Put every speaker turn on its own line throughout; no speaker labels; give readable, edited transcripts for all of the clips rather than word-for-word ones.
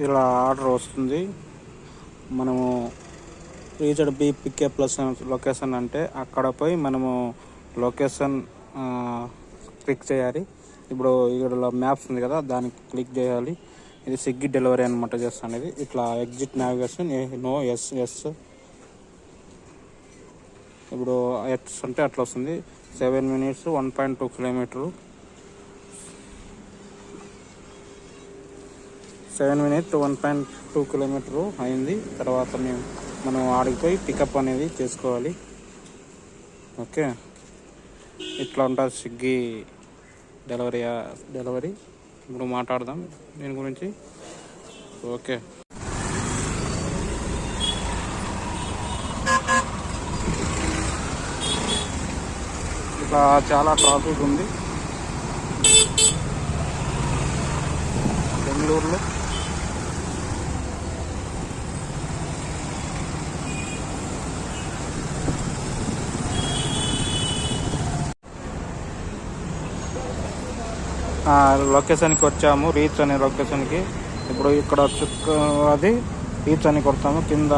ఇలా ఆర్డర్ వస్తుంది. మనము reached be pickup plus location అంటే అక్కడ పోయి మనము లొకేషన్ క్లిక్ చేయాలి. ఇప్పుడు ఇక్కడ మ్యాప్స్ ఉంది కదా, దానికి క్లిక్ చేయాలి. ఇది స్విగ్గీ డెలివరీ అనమాట చేస్తాను. ఇది ఇట్లా ఎగ్జిట్ నావిగేషన్ నో ఎస్ ఇప్పుడు ఎట్స్ అంటే అట్లా వస్తుంది. 7 minutes 1.2 kilometers 7 minutes 1.2 kilometers అయింది. తర్వాత మనం ఆడిపోయి పికప్ అనేది చేసుకోవాలి. ఓకే, ఇట్లా ఉంటుంది స్విగ్గీ డెలివరీ. ఇప్పుడు మాట్లాడదాం దీని గురించి. ఓకే, ఇట్లా చాలా ట్రాఫిక్ ఉంది బెంగళూరులో. లొకేషన్కి వచ్చాము, రీచ్ అనే లొకేషన్కి. ఇప్పుడు ఇక్కడ అది రీచ్ అని కొడతాము. కింద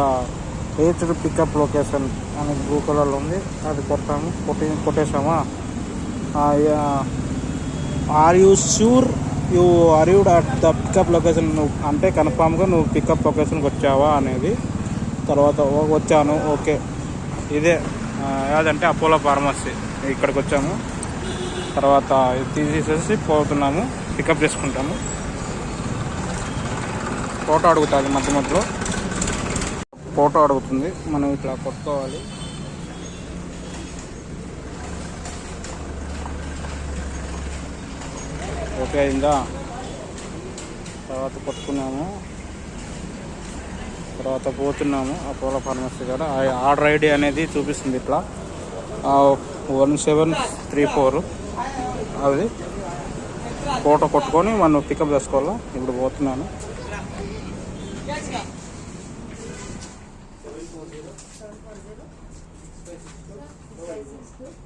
రీచ్డ్ పికప్ లొకేషన్ అని బ్లూ కలర్లో ఉంది, అది కొడతాము. కొట్టేసామా. Are you sure you arrived at the pickup location, అంటే కన్ఫామ్గా నువ్వు పికప్ లొకేషన్కి వచ్చావా అనేది. తర్వాత వచ్చాను, ఓకే. ఇదే ఏదంటే అపోలో ఫార్మసీ, ఇక్కడికి వచ్చాము. తర్వాత తీసేసి పోతున్నాము, పికప్ చేసుకుంటాము. ఫోటో అడుగుతుంది, మధ్యలో ఫోటో అడుగుతుంది, మనం ఇట్లా కొట్టుకోవాలి. ఓకే అయిందా. తర్వాత కొట్టుకున్నాము, తర్వాత పోతున్నాము అపోలో ఫార్మసీ కూడా. ఆర్డర్ ఐడి అనేది చూపిస్తుంది ఇట్లా 1734. అది ఫోటో కొట్టుకొని మనం పికప్ చేసుకోవాలా. ఇప్పుడు పోతున్నాను.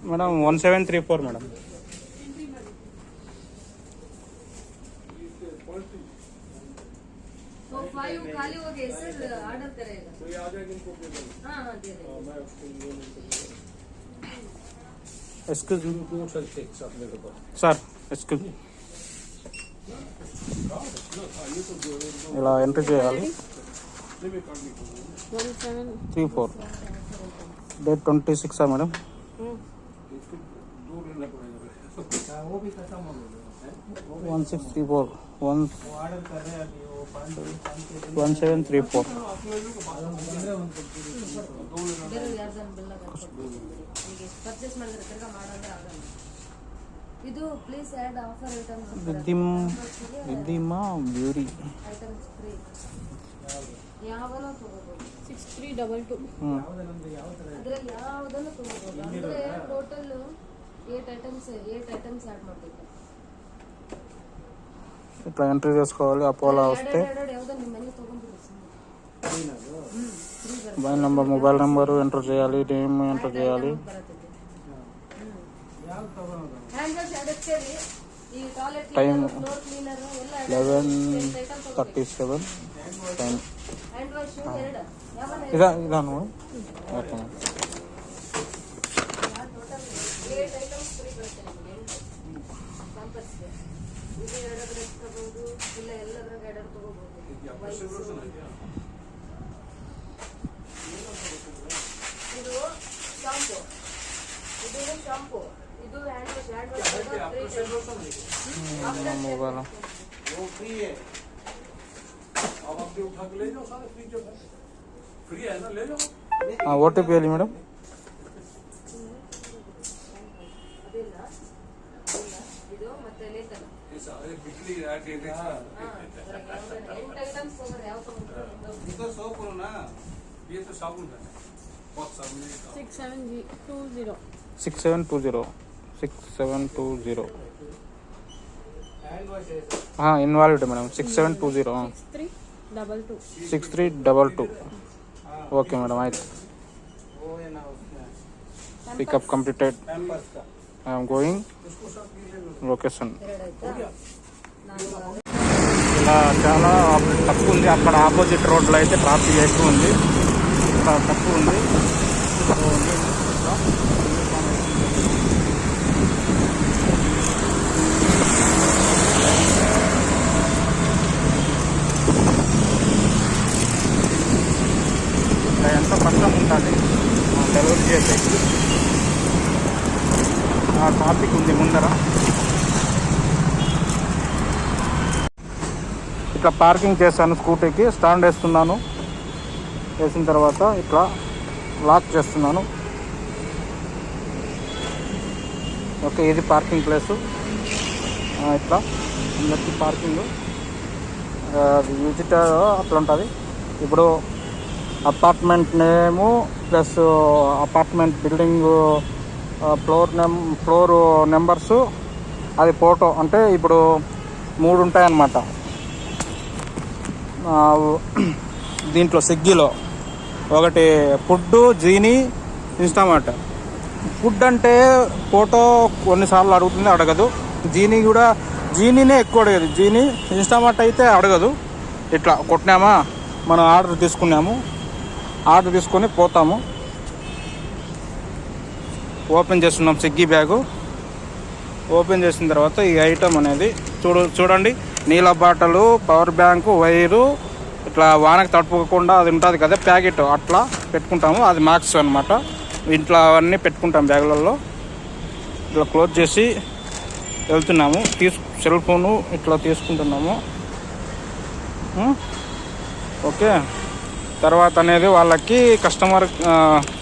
Madam 1734 madam. Excuse sir, excuse. ఇలా ఎంట్రీ చేయాలి. 1734 డేట్ 26 మేడం. 1634 1734.
ಇದು ಪ್ಲೀಸ್ ಆಡ್ ಆಫರ್ ಐಟಮ್ಸ್
ವಿದ್ದಿಮಾ ಬ್ಯೂರಿ
ಐಟಮ್ಸ್ ಫ್ರೀ ಯಾವನ ತಗೋಬಹುದು 6322 ಅದರಲ್ಲಿ ಯಾವದನ್ನು ತಗೋಬಹುದು. ಅಂದ್ರೆ ಟೋಟಲ್ 8 ಐಟಮ್ಸ್ ಆಡ್ ಮಾಡಬೇಕು.
ఇట్లా ఎంట్రీ చేసుకోవాలి. అపోలో వస్తే మొబైల్ నెంబర్ ఎంటర్ చేయాలి, నేమ్ ఎంటర్ చేయాలి. Time 11:37 time. ఇదాను ఓకే.
ಇದು ಶಾಂಪೂ, ಇದು ಹ್ಯಾಂಡ್ ವಾಶ್
मोबाइल
वो फ्री है. अब आप भी उठा के ले जाओ, सारे फ्री जो है फ्री है ना, ले जाओ.
ఓటీపీ వెళ్ళి మేడం.
ಇದು ಮತ್ತೆ ಲೇಖನ
सारे बिक्री रेट है.
8 ಐಟಮ್ಸ್ ತಗೋರಿ. ಯಾವ ತಗೋರಿ?
ಇದು ಸೋಪ್ ना, ये तो साबुन है. बहुत साबुन है.
6720 ఇన్వాల్వ్డ్ మేడం. 6720 6322. ఓకే మేడం, ఆಯ್ತು. Pickup completed. I'm going location. చాలా తక్కువ ఉంది. అక్కడ ఆపోజిట్ రోడ్లో అయితే ట్రాఫిక్ ఎక్కువ ఉంది, ఇక్కడ తక్కువ ఉంది. ఇక్కడ ఎంతో కష్టం ఉంటుంది డెలివరీ చేసేసి. ట్రాఫిక్ ఉంది ముందర. ఇట్లా పార్కింగ్ చేశాను, స్కూటీకి స్టాండ్ వేస్తున్నాను. వేసిన తర్వాత ఇట్లా లాక్ చేస్తున్నాను. ఓకే, ఇది పార్కింగ్ ప్లేసు. ఇట్లా అందరికీ పార్కింగ్ విజిటర్ అట్లా ఉంటుంది. ఇప్పుడు apartment name plus apartment building floor numbers, అది ఫోటో. అంటే ఇప్పుడు 3 ఉంటాయన్నమాట దీంట్లో స్విగ్గీలో. ఒకటి ఫుడ్, జీనీ, ఇన్స్టామార్ట్. ఫుడ్ అంటే ఫోటో కొన్నిసార్లు అడుగుతుంది, అడగదు. జీనీనే ఎక్కువ అడగదు. జీనీ, ఇన్స్టామార్ట్ అయితే అడగదు. ఇట్లా కొట్టినామా, మనం ఆర్డర్ తీసుకొని పోతాము. ఓపెన్ చేస్తున్నాం స్విగ్గీ బ్యాగు. ఓపెన్ చేసిన తర్వాత ఈ ఐటమ్ అనేది చూడండి, నీళ్ళ బాటలు, పవర్ బ్యాంకు, వైరు, ఇట్లా వానకు తడుపుకోకుండా అది ఉంటుంది కదా ప్యాకెట్, అట్లా పెట్టుకుంటాము. అది మ్యాక్స్ అనమాట. ఇంట్లో అవన్నీ పెట్టుకుంటాం బ్యాగులలో. ఇట్లా క్లోజ్ చేసి వెళ్తున్నాము. సెల్ ఫోను ఇట్లా తీసుకుంటున్నాము. ఓకే, తర్వాత అనేది వాళ్ళకి కస్టమర్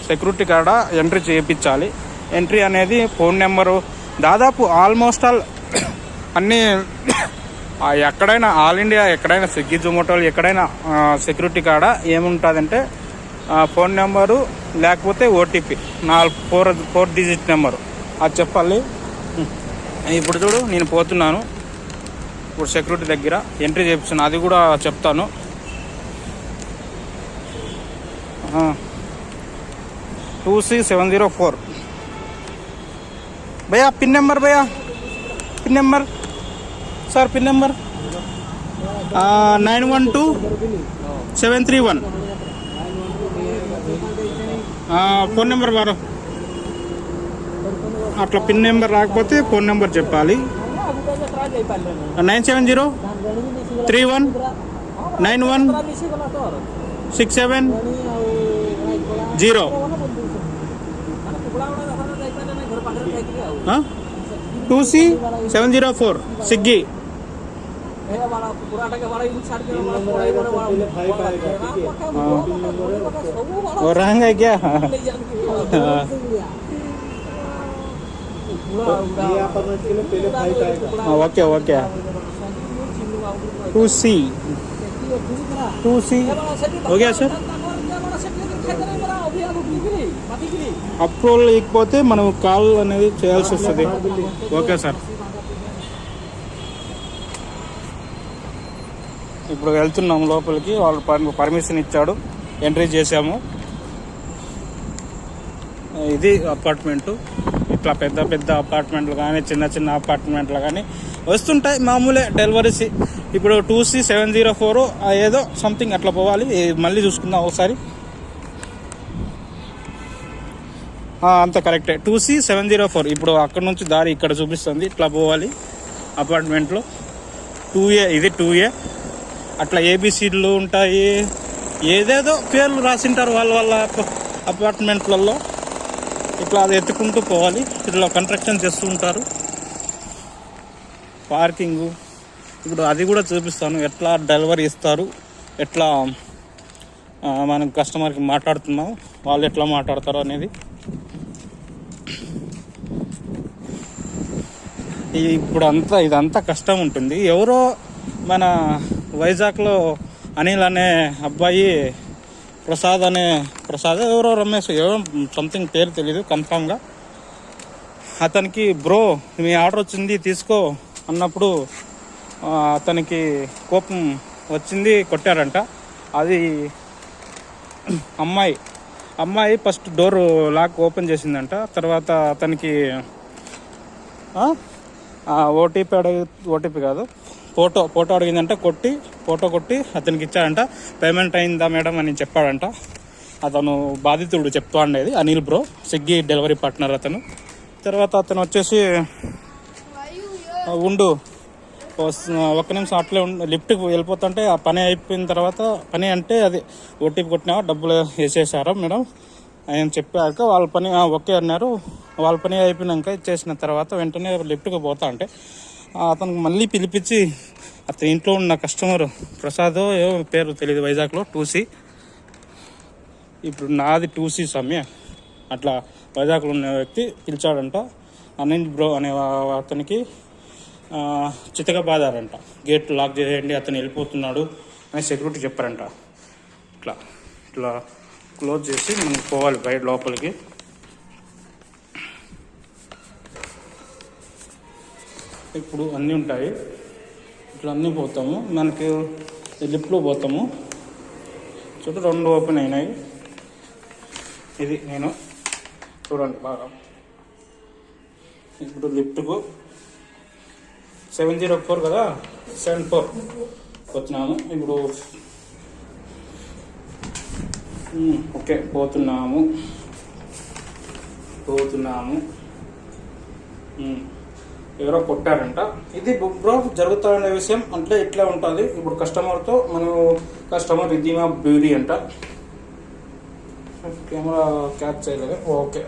సెక్యూరిటీ కాడ ఎంట్రీ చేయించాలి. ఎంట్రీ అనేది ఫోన్ నెంబరు, దాదాపు ఆల్మోస్ట్ ఆల్ అన్నీ ఎక్కడైనా ఆల్ ఇండియా ఎక్కడైనా స్విగ్గీ, జొమాటోలు ఎక్కడైనా సెక్యూరిటీ కాడ ఏముంటుందంటే ఫోన్ నెంబరు లేకపోతే ఓటీపీ, 4 డిజిట్ నెంబరు అది చెప్పాలి. ఇప్పుడు చూడు, నేను పోతున్నాను ఇప్పుడు సెక్యూరిటీ దగ్గర ఎంట్రీ చేపిస్తున్నాను, అది కూడా చెప్తాను. 2C704 भैया, पिन नंबर भैया, pin number sir, pin number 912731. Phone number వారు అట్లా పిన్ నెంబర్ రాకపోతే ఫోన్ నెంబర్ చెప్పాలి. 970319167 2C704 स्विगी. और रहेंगे क्या? ओके ओके 2C हो गया सर. అప్రూవల్ లేకపోతే మనం కాల్ అనేది చేయాల్సి వస్తుంది. Okay sir. ఇప్పుడు వెళ్తున్నాము లోపలికి. వాళ్ళు పర్మిషన్ ఇచ్చాడు, ఎంట్రీ చేసాము. ఇది అపార్ట్మెంటు. ఇట్లా పెద్ద పెద్ద అపార్ట్మెంట్లు కానీ చిన్న చిన్న అపార్ట్మెంట్లు కానీ వస్తుంటాయి, మామూలే డెలివరీస్. ఇప్పుడు 2C704 ఏదో సంథింగ్ అట్లా పోవాలి. మళ్ళీ చూసుకుందాం ఒకసారి. అంత కరెక్టే, 2C704. ఇప్పుడు అక్కడ నుంచి దారి ఇక్కడ చూపిస్తుంది, ఇట్లా పోవాలి అపార్ట్మెంట్లో. 2A, ఇది 2A. అట్లా ఏబిసిడ్లు ఉంటాయి, ఏదేదో పేర్లు రాసింటారు వాళ్ళ అపార్ట్మెంట్లలో. ఇట్లా అది ఎత్తుకుంటూ పోవాలి. ఇట్లా కన్స్ట్రక్షన్ చేస్తూ ఉంటారు. పార్కింగు ఇప్పుడు అది కూడా చూపిస్తాను, ఎట్లా డెలివరీ ఇస్తారు, ఎట్లా మనం కస్టమర్కి మాట్లాడుతున్నాం, వాళ్ళు ఎట్లా మాట్లాడతారు అనేది. ఇప్పుడు ఇదంతా కష్టం ఉంటుంది. ఎవరో మన వైజాగ్లో అనిల్ అనే అబ్బాయి, ప్రసాద్ ఎవరో రమేష్ ఎవరో సంథింగ్ పేరు తెలీదు కన్ఫామ్గా, అతనికి బ్రో మీ ఆర్డర్ వచ్చింది తీసుకో అన్నప్పుడు అతనికి కోపం వచ్చింది, కొట్టారంట. అది అమ్మాయి ఫస్ట్ డోర్ లాక్ ఓపెన్ చేసిందంట. తర్వాత అతనికి ఓటీపీ కాదు ఫోటో అడిగిందంటే ఫోటో కొట్టి అతనికి ఇచ్చాడంట. పేమెంట్ అయిందా మేడం అని చెప్పాడంట. అతను బాధితుడు చెప్తా ఉండేది, Anil bro, Swiggy delivery partner అతను. తర్వాత అతను వచ్చేసి ఉండు ఒక్క నిమిషం అట్లే లిఫ్ట్కి వెళ్ళిపోతుంటే ఆ పని అయిపోయిన తర్వాత, పని అంటే అది ఓటీపీ కొట్టినా డబ్బులు వేసేసారా మేడం అని చెప్పాక వాళ్ళ పని ఓకే అన్నారు. వాళ్ళ పని అయిపోయినాక ఇచ్చేసిన తర్వాత వెంటనే లిఫ్ట్కి పోతా అంటే అతనికి మళ్ళీ పిలిపించి అతని ఇంట్లో ఉన్న కస్టమర్ ప్రసాద్ ఏవో పేరు తెలియదు, వైజాగ్లో 2C, ఇప్పుడు నాది 2C సమయ అట్లా వైజాగ్లో ఉన్న వ్యక్తి పిలిచాడంట. అనిల్ బ్రో అనే అతనికి చితక బాధారంట. గేట్ లాక్ చేయండి అతను వెళ్ళిపోతున్నాడు అని సెక్యూరిటీ చెప్పారంట. ఇట్లా క్లోజ్ చేసి మనం పోవాలి బయట లోపలికి. ఇప్పుడు అన్నీ ఉంటాయి, ఇట్లా అన్నీ పోతాము. మనకి లిఫ్ట్లో పోతాము. చుట్టూ 2 ఓపెన్ అయినాయి. ఇది నేను చూడండి బాగా. ఇప్పుడు లిఫ్ట్కు 704 కదా, 74 వచ్చినాము. ఇప్పుడు ఓకే పోతున్నాము. ఎవరో కొట్టారంట. ఇది బ్రో జరుగుతున్న విషయం అంటే ఇట్లా ఉంటుంది. ఇప్పుడు కస్టమర్తో కస్టమర్ రిధీమా బ్యూటీ అంట. కెమెరా క్యాచ్ చేయలేదు. ఓకే,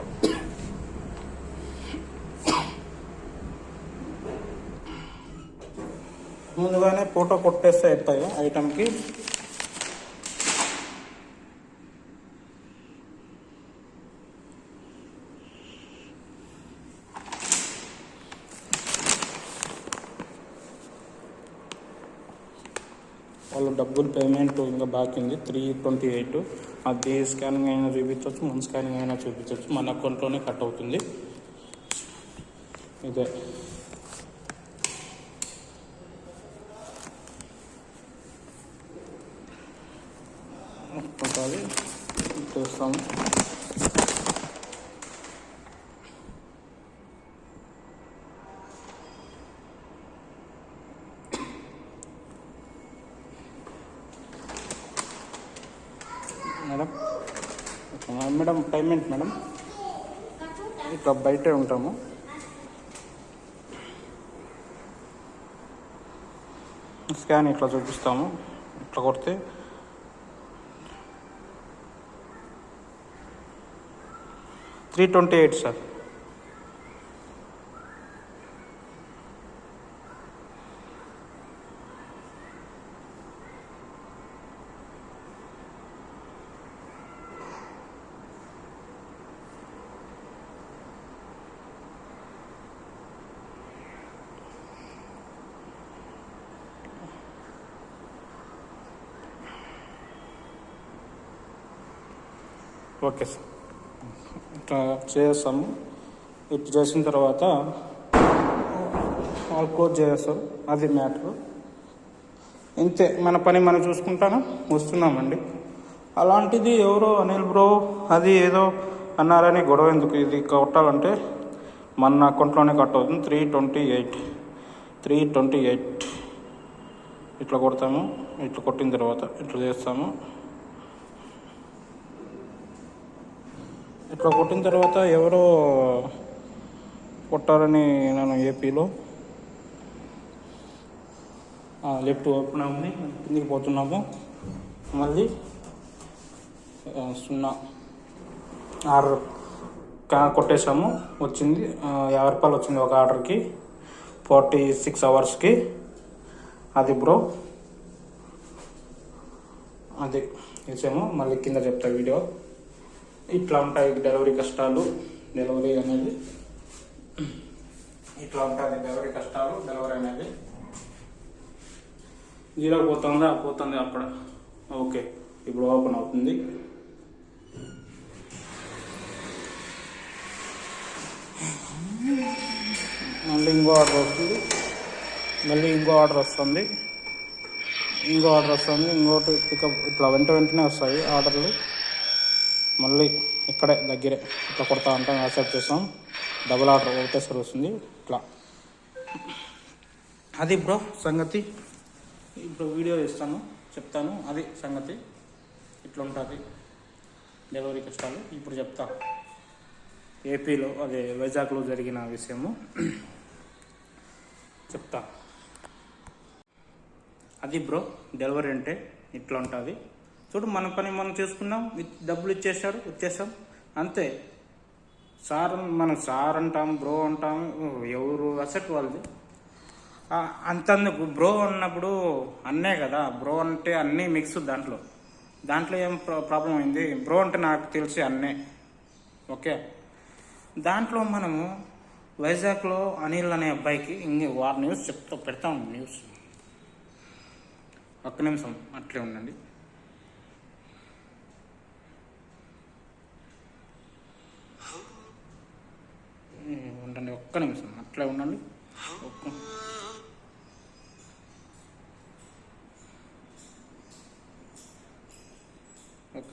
ముందుగానే ఫోటో కొట్టేస్తే అవుతాయి ఐటమ్కి. వాళ్ళు డబ్బులు పేమెంట్ ఇంకా బాకీ ఉంది 328. అది స్కానింగ్ అయినా చూపించవచ్చు, మన స్కానింగ్ అయినా చూపించవచ్చు. మన అకౌంట్లోనే కట్ అవుతుంది. ఇదే చూస్తాము. మేడం పేమెంట్ మేడం ఇట్లా బయటే ఉంటాము. స్కాన్ ఇట్లా చూపిస్తాము. ఇట్లా కొడితే $328 సార్. ఓకే సార్, ఇట్లా చేస్తాము. ఇట్లా చేసిన తర్వాత వాళ్ళు క్లోజ్ చేస్తారు. అది మ్యాటర్. ఇంతే, మన పని మనం చూసుకుంటాను వస్తున్నామండి. అలాంటిది ఎవరో అనిల్ బ్రో అది ఏదో అన్నారని గొడవ ఎందుకు? ఇది కొట్టాలంటే మన అకౌంట్లోనే కట్ అవుతుంది. 328 ఇట్లా కొడతాము. ఇట్లా కొట్టిన తర్వాత ఇట్లా చేస్తాము. ఇట్లా కొట్టిన తర్వాత ఎవరో కొట్టారని నేను ఏపీలో లెఫ్ట్ ఓపెన్ ఉంది. కిందికి పోతున్నాము. మళ్ళీ 0 ఆర్డర్ కొట్టేసాము. వచ్చింది ₹50 వచ్చింది ఒక ఆర్డర్కి 46 అవర్స్కి. అది బ్రో అది వేసాము. మళ్ళీ కింద చెప్తా వీడియో. ఇట్లా ఉంటాయి డెలివరీ కష్టాలు. డెలివరీ అనేది ఇట్లా ఉంటుంది. డెలివరీ కష్టాలు, డెలివరీ అనేది 0 పోతుంది అక్కడ. ఓకే, ఇప్పుడు ఓపెన్ అవుతుంది. మళ్ళీ ఇంకో ఆర్డర్ వస్తుంది. ఇంకోటి పికప్. ఇట్లా వెంటనే వస్తాయి ఆర్డర్లు. మళ్ళీ ఇక్కడే దగ్గరే ఇట్లా కొడతా ఉంటాం. యాక్సెప్ట్ చేస్తాం. డబుల్ ఆర్డర్ ఒకటేసారి వస్తుంది. ఇట్లా అది బ్రో సంగతి. ఇప్పుడు వీడియో ఇస్తాను, చెప్తాను. అది సంగతి, ఇట్లా ఉంటుంది డెలివరీ కష్టాలు. ఇప్పుడు చెప్తా ఏపీలో, అదే వైజాగ్లో జరిగిన విషయము చెప్తా. అది బ్రో డెలివరీ అంటే ఇట్లా ఉంటుంది. చూడు, మన పని మనం చేసుకున్నాం, డబ్బులు ఇచ్చేసారు, వచ్చేసాం, అంతే. సార్, మనం సార్ అంటాం, బ్రో అంటాం, ఎవరు అసెట్ వాళ్ళది. అంతందుకు బ్రో అన్నప్పుడు అన్నే కదా, బ్రో అంటే అన్నీ మిక్స్. దాంట్లో ఏం ప్రాబ్లం అయింది? బ్రో అంటే నాకు తెలిసి అన్నే, ఓకే. దాంట్లో మనము వైజాగ్లో అనిల్ అనే అబ్బాయికి వారి న్యూస్ పెడతాం. న్యూస్ ఒక్క నిమిషం అట్లే ఉండండి. ఒక్క నిమిషం అట్లే ఉండండి. ఒక్క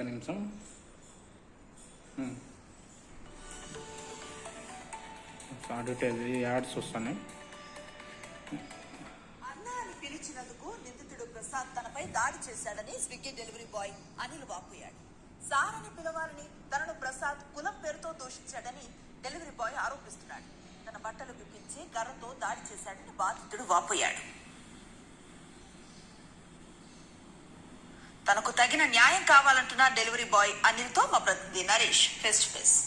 నిమిషం. డీటెయిల్ యాడ్స్ వస్తున్నాయి.
అన్న అని పిలిచినందుకు నిందితుడు ప్రసాద్ తనపై దాడి చేశాడని స్విగ్గీ డెలివరీ బాయ్ అనిల్ వాపోయాడు. సార్ అని పిలవాలని తనను ప్రసాద్ కులం పేరుతో దూషించాడని డెలివరీ బాయ్ ఆరోపిస్తున్నాడు. తన బట్టలు విప్పించి కర్రతో దాడి చేశాడని బాధితుడు వాపోయాడు. తనకు తగిన న్యాయం కావాలంటున్న డెలివరీ బాయ్ అనిల్ తో మా ప్రతినిధి నరేష్ ఫేస్ టు ఫేస్.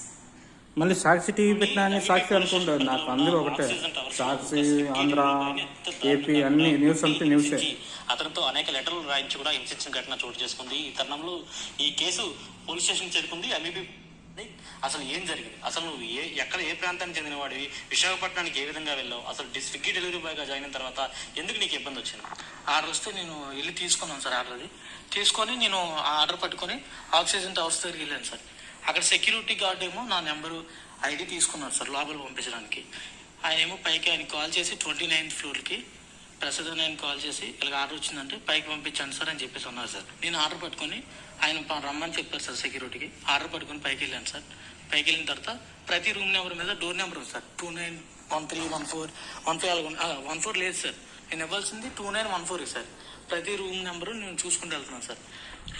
మళ్ళీ సాక్షి టీవీ పెట్టినా అని సాక్షి అనుకుంటారు. నాకు అందరూ ఒకటే, సాక్షి, ఆంధ్ర, ఏపీ అన్ని న్యూస్ అంతే న్యూసే.
అతనితో అనేక లెటర్లు రాయించి కూడా హింసించిన ఘటన చోటు చేసుకుంది. ఈ తరుణంలో ఈ కేసు పోలీస్ స్టేషన్ చేరుకుంది. ఎంఈబీ అసలు ఏం జరిగింది, అసలు నువ్వు ఏ ప్రాంతానికి చెందినవాడివి, విశాఖపట్నానికి ఏ విధంగా వెళ్ళావు, అసలు స్విగ్గీ డెలివరీ బాయ్గా జాయిన్ అయిన తర్వాత ఎందుకు నీకు ఇబ్బంది వచ్చింది?
ఆర్డర్ వస్తే నేను వెళ్ళి తీసుకున్నాను సార్. ఆర్డర్ తీసుకొని నేను ఆర్డర్ పట్టుకొని ఆక్సిజన్ టవర్స్ దగ్గరికి వెళ్ళాను సార్. అక్కడ సెక్యూరిటీ గార్డ్ ఏమో నా నెంబరు ఐడి తీసుకున్నారు సార్ లోపల పంపించడానికి. ఆయన ఏమో పైకి ఆయన కాల్ చేసి 29th ఫ్లోర్కి ప్రసాద్ ఆయన కాల్ చేసి ఇలాగ ఆర్డర్ వచ్చిందంటే పైకి పంపించండి సార్ అని చెప్పేసి ఉన్నారు సార్. నేను ఆర్డర్ పట్టుకొని ఆయన రమ్మని చెప్పారు సార్ సెక్యూరిటీకి. ఆర్డర్ పట్టుకొని పైకి వెళ్ళాను సార్. పైకి వెళ్ళిన తర్వాత ప్రతి రూమ్ నెంబర్ మీద డోర్ నెంబర్ ఉంది సార్. 2913 14 14 లేదు సార్. నేను ఇవ్వాల్సింది 2914 సార్. ప్రతి రూమ్ నెంబరు నేను చూసుకుంటూ వెళ్తున్నాను సార్.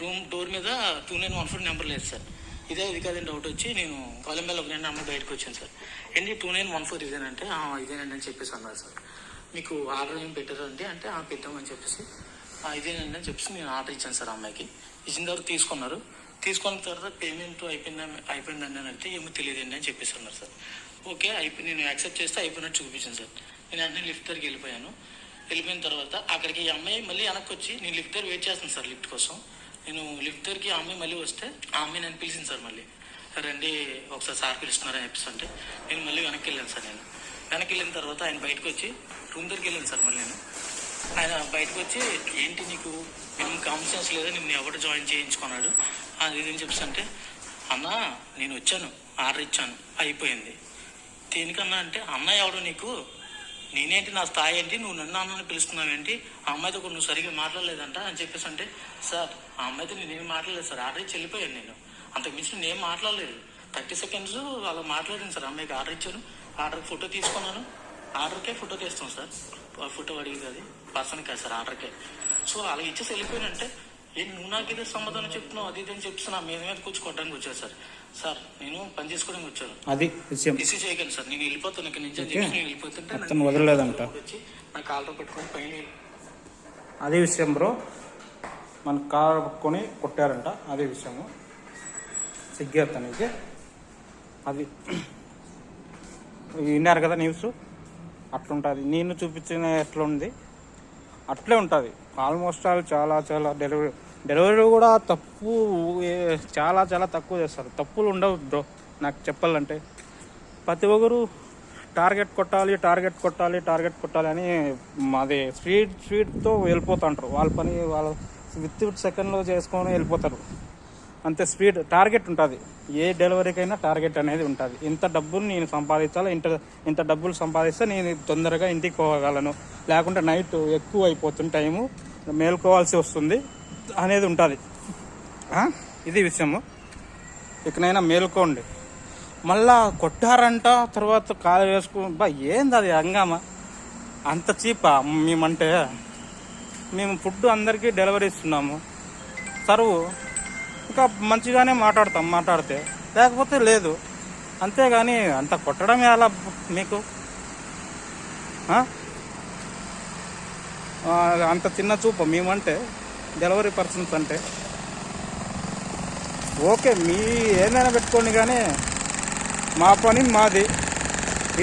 రూమ్ డోర్ మీద 2914 నెంబర్ లేదు సార్. ఇదే ఇది కాదని డౌట్ వచ్చి నేను కొలంబియాలో ఒక 2 అమ్మాయి బయటకు వచ్చాను సార్. ఏంటి 2914 ఇదేనంటే ఇదేనండి అని చెప్పేసి అన్నారు సార్. మీకు ఆర్డర్ ఏం పెట్టారు అంటే పెట్టామని చెప్పేసి ఇదేనండి అని చెప్పేసి నేను ఆర్డర్ ఇచ్చాను సార్. అమ్మాయికి ఇచ్చిన తర్వాత తీసుకున్నారు. తీసుకున్న తర్వాత పేమెంట్ అయిపోయిందండి అని అంటే ఏమో తెలియదండి అని చెప్పేసి అన్నారు సార్. ఓకే నేను యాక్సెప్ట్ చేస్తే అయిపోయినట్టు చూపించాను సార్. నేను వెంటనే లిఫ్ట్ దగ్గరికి వెళ్ళిపోయాను. వెళ్ళిపోయిన తర్వాత అక్కడికి ఈ అమ్మాయి మళ్ళీ వెనక్కి వచ్చి నేను లిఫ్ట్ దగ్గర వెయిట్ చేస్తాను సార్ లిఫ్ట్ కోసం. నేను లిఫ్ట్ దగ్గరికి ఆ అమ్మాయి మళ్ళీ వస్తే ఆ అమ్మాయి నన్ను పిలిచింది సార్. మళ్ళీ రండి ఒకసారి సార్ పిలుస్తున్నారని చెప్పేసి అంటే నేను మళ్ళీ వెనక్కి వెళ్ళాను సార్. నేను వెనక్కి వెళ్ళిన తర్వాత ఆయన బయటకు వచ్చి రూమ్ దగ్గరికి వెళ్ళాను సార్. మళ్ళీ నేను ఆయన బయటకు వచ్చి ఏంటి నీకు మినిమం కామన్ సెన్స్ లేదా, నిన్ను ఎవరు జాయిన్ చేయించుకున్నాడు అది ఇదని చెప్పేసి అంటే అన్న నేను వచ్చాను ఆర్డర్ ఇచ్చాను అయిపోయింది. దేనికన్నా అంటే అన్న ఎవడు నీకు, నేనేంటి నా స్థాయి ఏంటి, నువ్వు నన్ను అన్నని పిలుస్తున్నావు ఏంటి, ఆ అమ్మాయితో నువ్వు సరిగ్గా మాట్లాడలేదంట అని చెప్పేసి అంటే సార్ ఆ అమ్మాయితో నేనేం మాట్లాడలేదు సార్. ఆర్డర్ ఇచ్చి వెళ్ళిపోయాను. నేను అంతకు మించి నేనేం మాట్లాడలేదు. 30 seconds అలా మాట్లాడాను సార్. అమ్మాయికి ఆర్డర్ ఇచ్చాను, ఆర్డర్ ఫోటో తీసుకున్నాను. ఆర్డర్కే ఫోటో తీస్తాం సార్. ఫోటో అడిగింది అది పర్సన్ కాదు సార్, ఆర్డర్కే. సో అలా ఇచ్చేసి వెళ్ళిపోయానంటే నువ్వు నాకు ఇదే సమాధానం చెప్తున్నావు అది ఇది అని చెప్పేసి నా మీద కూర్చు కొట్టడానికి వచ్చాను సార్. సార్ నేను పని చేసుకోవడానికి వచ్చాను,
అది
రిసీవ్ చేయగలను సార్. నేను వెళ్ళిపోతాను ఇక్కడ నుంచి అని చెప్పి నేను వెళ్ళిపోతుంటే
వదలలేదంట.
వచ్చి నా కాలర్ పెట్టుకొని పైన
అదే విషయం బ్రో, మన కారు పట్టుకొని కొట్టారంట. అదే విషయము సిగ్గేస్తానికి. అది విన్నారు కదా న్యూస్, అట్లుంటుంది. నేను చూపించిన ఎట్లుంది అట్లే ఉంటుంది. ఆల్మోస్ట్ ఆల్ చాలా డెలివరీ కూడా తప్పు చాలా తక్కువ చేస్తారు. తప్పులు ఉండవు బ్రో. నాకు చెప్పాలంటే ప్రతి ఒక్కరు టార్గెట్ కొట్టాలి అని మాది స్పీడ్తో వెళ్ళిపోతుంటారు. వాళ్ళ పని వాళ్ళు విత్ సెకండ్లో చేసుకొని వెళ్ళిపోతారు. అంతే స్పీడ్ టార్గెట్ ఉంటుంది. ఏ డెలివరీకైనా టార్గెట్ అనేది ఉంటుంది. ఇంత డబ్బులు నేను సంపాదించాలి, ఇంత డబ్బులు సంపాదిస్తే నేను తొందరగా ఇంటికి పోగలను, లేకుంటే నైట్ ఎక్కువ అయిపోతుంది, టైము మేల్కోవాల్సి వస్తుంది అనేది ఉంటుంది. ఇది విషయము. ఇకనైనా మేల్కోండి. మళ్ళా కొట్టారంట తర్వాత కాలు వేసుకు ఏంది అది హంగామా. అంత చీపా మేమంటే? మేము ఫుడ్ అందరికీ డెలివరీ ఇస్తున్నాము, సర్వ్ ఇంకా మంచిగానే మాట్లాడితే, లేకపోతే లేదు. అంతేగాని అంత కొట్టడం ఎలా మీకు? అంత చిన్న చూపు మేమంటే, డెలివరీ పర్సన్స్ అంటే. ఓకే, మీ ఏదైనా పెట్టుకోండి, కానీ మా పని మాది.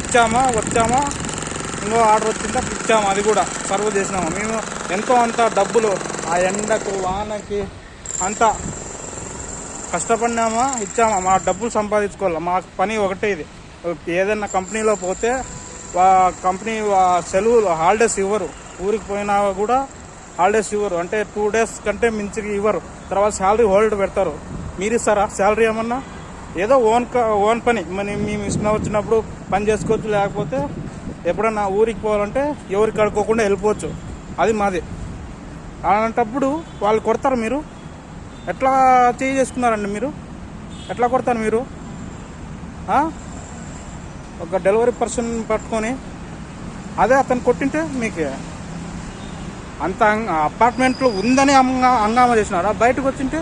ఇచ్చామా, వచ్చామా, ఇంకో ఆర్డర్ వచ్చిందా, ఇచ్చామా, అది కూడా సర్వ్ చేసినామా. మేము ఎంతో అంత డబ్బులు ఆ ఎండకు వానకి అంతా కష్టపడినామా, ఇచ్చామా, మా డబ్బులు సంపాదించుకోవాలి. మా పని ఒకటే ఇది. ఏదైనా కంపెనీలో పోతే కంపెనీ సెలవులు హాలిడేస్ ఇవ్వరు. ఊరికి పోయినా కూడా హాలిడేస్ ఇవ్వరు, అంటే 2 days కంటే మించి ఇవ్వరు. తర్వాత శాలరీ హోల్డ్ పెడతారు. మీరు ఇస్తారా శాలరీ ఏమన్నా? ఏదో ఓన్ పని మేము ఇష్టం వచ్చినప్పుడు పని చేసుకోవచ్చు, లేకపోతే ఎప్పుడన్నా ఊరికి పోవాలంటే ఎవరికి కడుక్కోకుండా వెళ్ళిపోవచ్చు. అది మాది. అలాంటప్పుడు వాళ్ళు కొడతారు. మీరు ఎట్లా చేసుకున్నారండి? మీరు ఎట్లా కొడతారు మీరు? ఒక డెలివరీ పర్సన్ పట్టుకొని అదే అతను కొట్టింటే మీకు అంత అపార్ట్మెంట్లో ఉందని హంగామా చేసినారా? బయటకు వచ్చింటే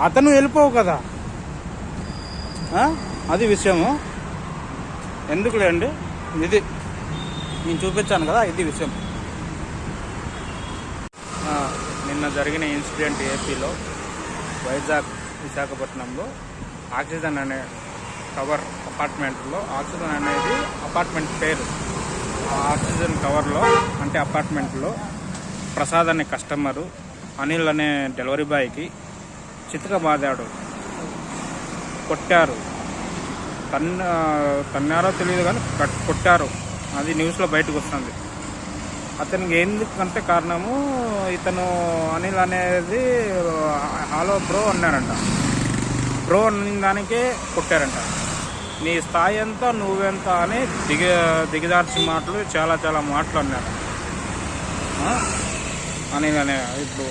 అతను వెళ్ళిపోవు కదా. అది విషయము. ఎందుకులేండి, ఇది నేను చూపించాను కదా, ఇది విషయం. నిన్న జరిగిన ఇన్సిడెంట్ ఏపీలో వైజాగ్ విశాఖపట్నంలో ఆక్సిజన్ అనే టవర్ అపార్ట్మెంట్లో, ఆక్సిజన్ అనేది అపార్ట్మెంట్ పేరు. ఆ ఆక్సిజన్ టవర్లో అంటే అపార్ట్మెంట్లో ప్రసాద్ అనే కస్టమరు అనిల్ అనే డెలివరీ బాయ్కి చితక బాదాడు, కొట్టారు. తన్నారో తెలియదు కానీ కొట్టారు. అది న్యూస్లో బయటకు వస్తుంది. అతనికి ఎందుకంటే కారణము, ఇతను అనిల్ అనేది హలో బ్రో అన్నారంట. బ్రో అన్న దానికే కొట్టారంట. నీ స్థాయి ఎంత, నువ్వెంత అని దిగజార్చి మాటలు చాలా మాటలు అన్నారు. అనిల్ అనే ఇప్పుడు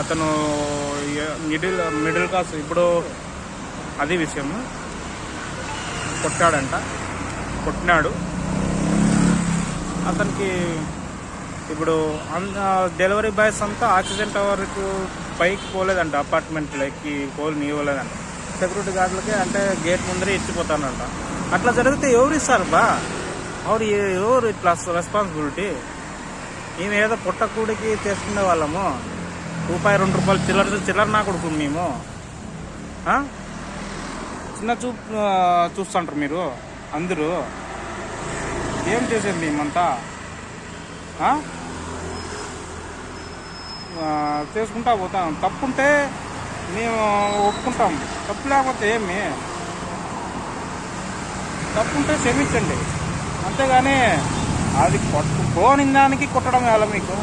అతను మిడిల్ క్లాస్. ఇప్పుడు అది విషయము. కొట్టినాడు. అతనికి ఇప్పుడు డెలివరీ బాయ్స్ అంతా ఆక్సిజన్ టవర్కు పైకి పోలేదంట, అపార్ట్మెంట్లోకి ఇవ్వలేదంట. సెక్యూరిటీ గార్డులకి అంటే గేట్ ముందరే ఇచ్చిపోతానంట. అట్లా జరిగితే ఎవరు ఇస్తారు బా? ఎవరు ఇట్లా రెస్పాన్సిబిలిటీ? మేము ఏదో పుట్టకూడికి చేసుకునే వాళ్ళము. ₹2 చిల్లర నా కొడుకు మేము. చిన్న చూస్తుంటారు మీరు అందరూ. ఏం చేసేది మేమంతా? చేసుకుంటా పోతాం. తప్పుంటే మేము ఒప్పుకుంటాం, తప్పు లేకపోతే ఏమి? తప్పుంటే క్షమించండి, అంతేగాని అది పోని దానికి కొట్టడం ఎలా మీకు?